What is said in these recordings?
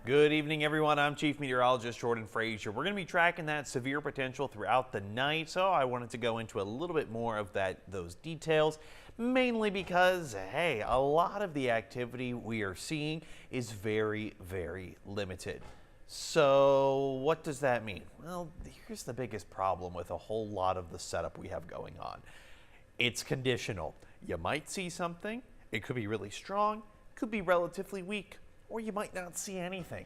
Good evening, everyone. I'm Chief Meteorologist Jordan Frazier. We're going to be tracking that severe potential throughout the night, so I wanted to go into a little bit more of those details, mainly because, hey, a lot of the activity we are seeing is very, very limited. So what does that mean? Well, here's the biggest problem with a whole lot of the setup we have going on. It's conditional. You might see something. It could be really strong, could be relatively weak, or you might not see anything.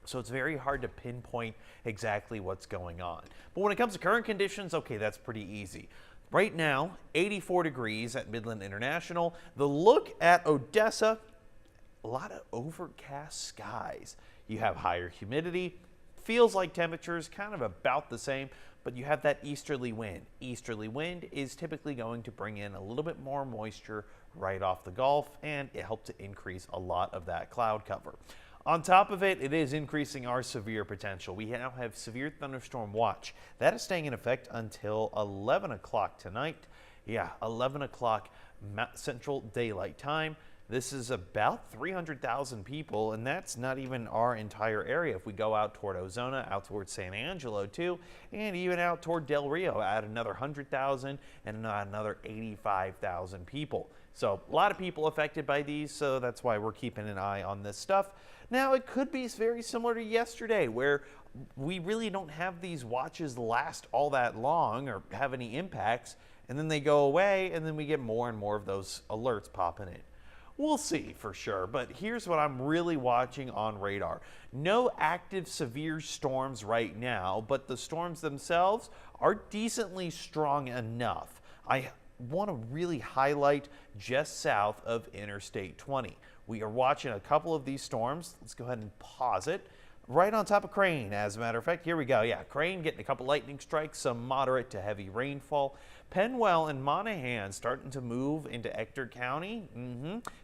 So it's very hard to pinpoint exactly what's going on. But when it comes to current conditions, okay, that's pretty easy. Right now, 84 degrees at Midland International. The look at Odessa, a lot of overcast skies. You have higher humidity, feels like temperatures kind of about the same, but you have that easterly wind. Easterly wind is typically going to bring in a little bit more moisture right off the Gulf, and it helps to increase a lot of that cloud cover. On top of it, it is increasing our severe potential. We now have severe thunderstorm watch. That is staying in effect until 11 o'clock tonight. Yeah, 11 o'clock Central Daylight Time. This is about 300,000 people, and that's not even our entire area. If we go out toward Ozona, out toward San Angelo too, and even out toward Del Rio, add another 100,000 and another 85,000 people. So a lot of people affected by these, so that's why we're keeping an eye on this stuff. Now, it could be very similar to yesterday, where we really don't have these watches last all that long or have any impacts, and then they go away, and then we get more and more of those alerts popping in. We'll see for sure, but here's what I'm really watching on radar. No active severe storms right now, but the storms themselves are decently strong enough. I want to really highlight just south of Interstate 20. We are watching a couple of these storms. Let's go ahead and pause it. Right on top of Crane, as a matter of fact. Here we go. Yeah, Crane getting a couple lightning strikes, some moderate to heavy rainfall. Penwell and Monaghan starting to move into Ector County.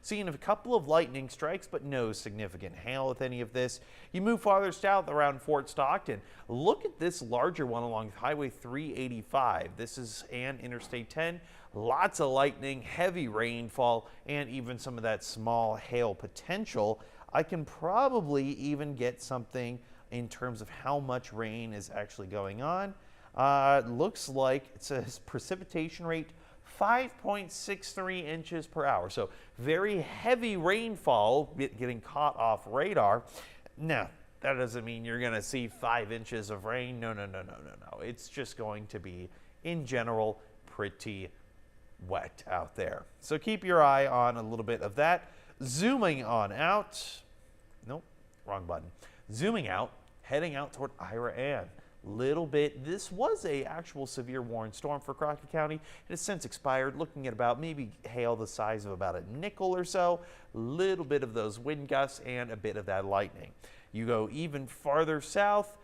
Seeing a couple of lightning strikes, but no significant hail with any of this. You move farther south around Fort Stockton. Look at this larger one along Highway 385. This is Interstate 10. Lots of lightning, heavy rainfall, and even some of that small hail potential. I can probably even get something in terms of how much rain is actually going on. It looks like it says precipitation rate 5.63 inches per hour. So very heavy rainfall getting caught off radar. Now, that doesn't mean you're going to see 5 inches of rain. No. It's just going to be, in general, pretty wet out there. So keep your eye on a little bit of that. Zooming on out, nope, wrong button. Zooming out, heading out toward Ira Ann. Little bit, this was a actual severe warning storm for Crockett County. It has since expired, looking at about maybe hail the size of about a nickel or so. Little bit of those wind gusts and a bit of that lightning. You go even farther south,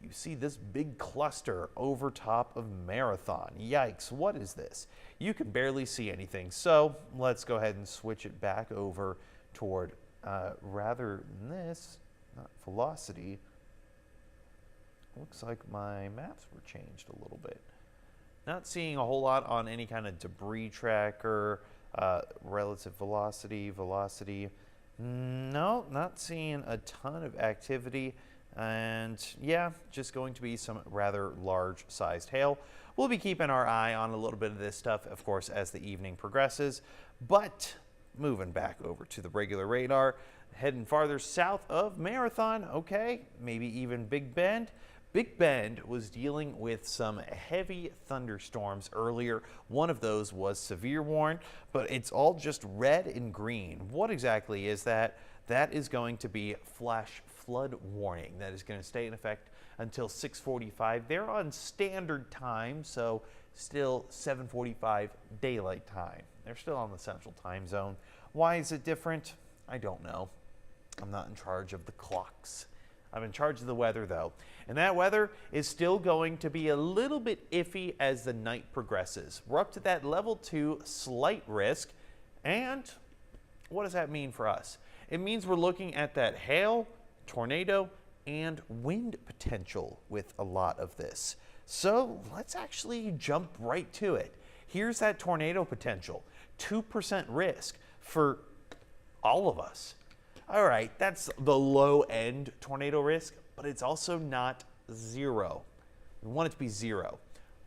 you see this big cluster over top of Marathon. Yikes, what is this? You can barely see anything, so let's go ahead and switch it back over toward, rather than this, not velocity. Looks like my maps were changed a little bit. Not seeing a whole lot on any kind of debris tracker, relative velocity. No, not seeing a ton of activity. And yeah, just going to be some rather large sized hail. We'll be keeping our eye on a little bit of this stuff, of course, as the evening progresses. But moving back over to the regular radar, heading farther south of Marathon, okay, maybe even Big Bend. Big Bend was dealing with some heavy thunderstorms earlier. One of those was severe warned, but it's all just red and green. What exactly is that? That is going to be flash flood warning. That is going to stay in effect until 6:45. They're on standard time, so still 7:45 daylight time. They're still on the central time zone. Why is it different? I don't know. I'm not in charge of the clocks. I'm in charge of the weather, though. And that weather is still going to be a little bit iffy as the night progresses. We're up to that level 2 slight risk. And what does that mean for us? It means we're looking at that hail, tornado, and wind potential with a lot of this. So let's actually jump right to it. Here's that tornado potential. 2% risk for all of us. All right, that's the low end tornado risk, but it's also not zero. We want it to be zero.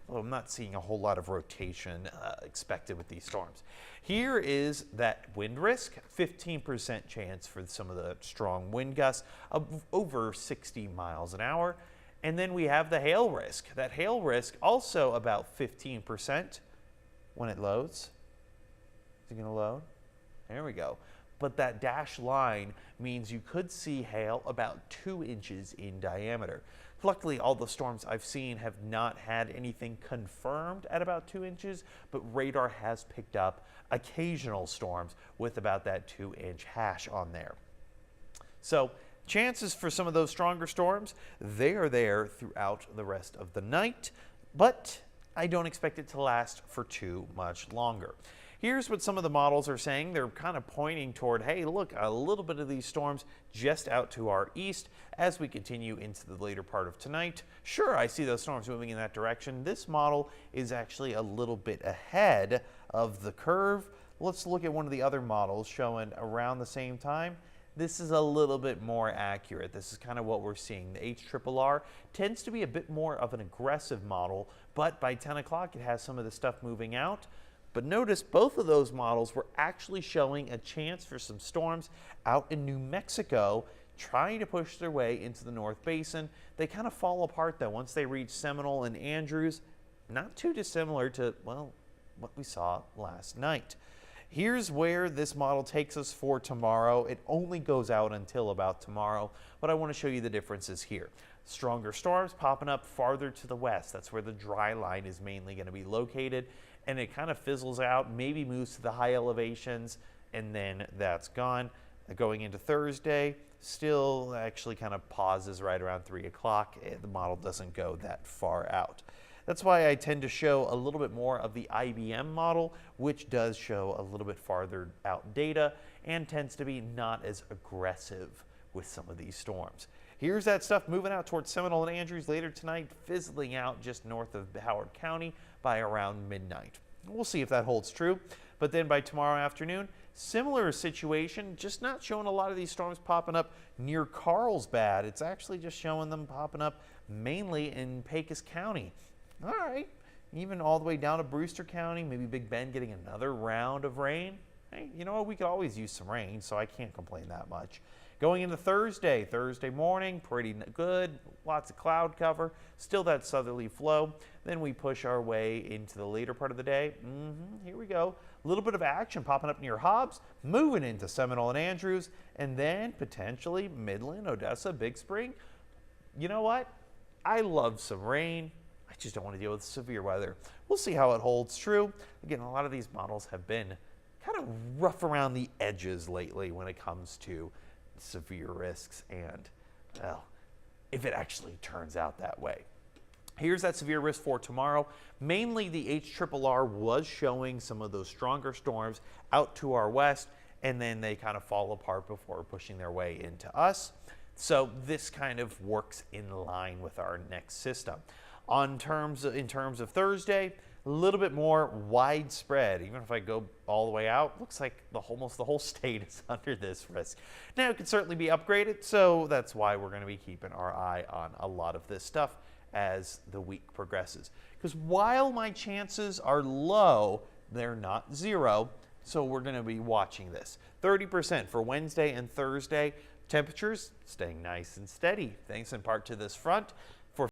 Well, I'm not seeing a whole lot of rotation expected with these storms. Here is that wind risk, 15% chance for some of the strong wind gusts of over 60 miles an hour. And then we have the hail risk. That hail risk also about 15% when it loads. Is it going to load? There we go. But that dashed line means you could see hail about 2 inches in diameter. Luckily, all the storms I've seen have not had anything confirmed at about 2 inches, but radar has picked up occasional storms with about that 2-inch hash on there. So chances for some of those stronger storms, they are there throughout the rest of the night, but I don't expect it to last for too much longer. Here's what some of the models are saying. They're kind of pointing toward, hey, look, a little bit of these storms just out to our east as we continue into the later part of tonight. Sure, I see those storms moving in that direction. This model is actually a little bit ahead of the curve. Let's look at one of the other models showing around the same time. This is a little bit more accurate. This is kind of what we're seeing. The HRRR tends to be a bit more of an aggressive model, but by 10 o'clock it has some of the stuff moving out. But notice both of those models were actually showing a chance for some storms out in New Mexico trying to push their way into the North Basin. They kind of fall apart though once they reach Seminole and Andrews. Not too dissimilar to, well, what we saw last night. Here's where this model takes us for tomorrow. It only goes out until about tomorrow, but I want to show you the differences here. Stronger storms popping up farther to the west. That's where the dry line is mainly going to be located. And it kind of fizzles out, maybe moves to the high elevations, and then that's gone. Going into Thursday, still actually kind of pauses right around 3 o'clock. The model doesn't go that far out. That's why I tend to show a little bit more of the IBM model, which does show a little bit farther out data and tends to be not as aggressive with some of these storms. Here's that stuff moving out towards Seminole and Andrews later tonight, fizzling out just north of Howard County by around midnight. We'll see if that holds true. But then by tomorrow afternoon, similar situation, just not showing a lot of these storms popping up near Carlsbad. It's actually just showing them popping up mainly in Pecos County. All right, even all the way down to Brewster County, maybe Big Bend getting another round of rain. Hey, you know what? We could always use some rain, so I can't complain that much. Going into Thursday morning, pretty good, lots of cloud cover, still that southerly flow. Then we push our way into the later part of the day. Here we go. A little bit of action popping up near Hobbs, moving into Seminole and Andrews, and then potentially Midland, Odessa, Big Spring. You know what? I love some rain. I just don't want to deal with severe weather. We'll see how it holds true. Again, a lot of these models have been kind of rough around the edges lately when it comes to severe risks and, well, if it actually turns out that way. Here's that severe risk for tomorrow. Mainly the HRRR was showing some of those stronger storms out to our west, and then they kind of fall apart before pushing their way into us. So this kind of works in line with our next system. In terms of Thursday, a little bit more widespread. Even if I go all the way out, looks like almost the whole state is under this risk. Now, it could certainly be upgraded, so that's why we're going to be keeping our eye on a lot of this stuff as the week progresses. Because while my chances are low, they're not zero, so we're going to be watching this. 30% for Wednesday and Thursday. Temperatures staying nice and steady, thanks in part to this front.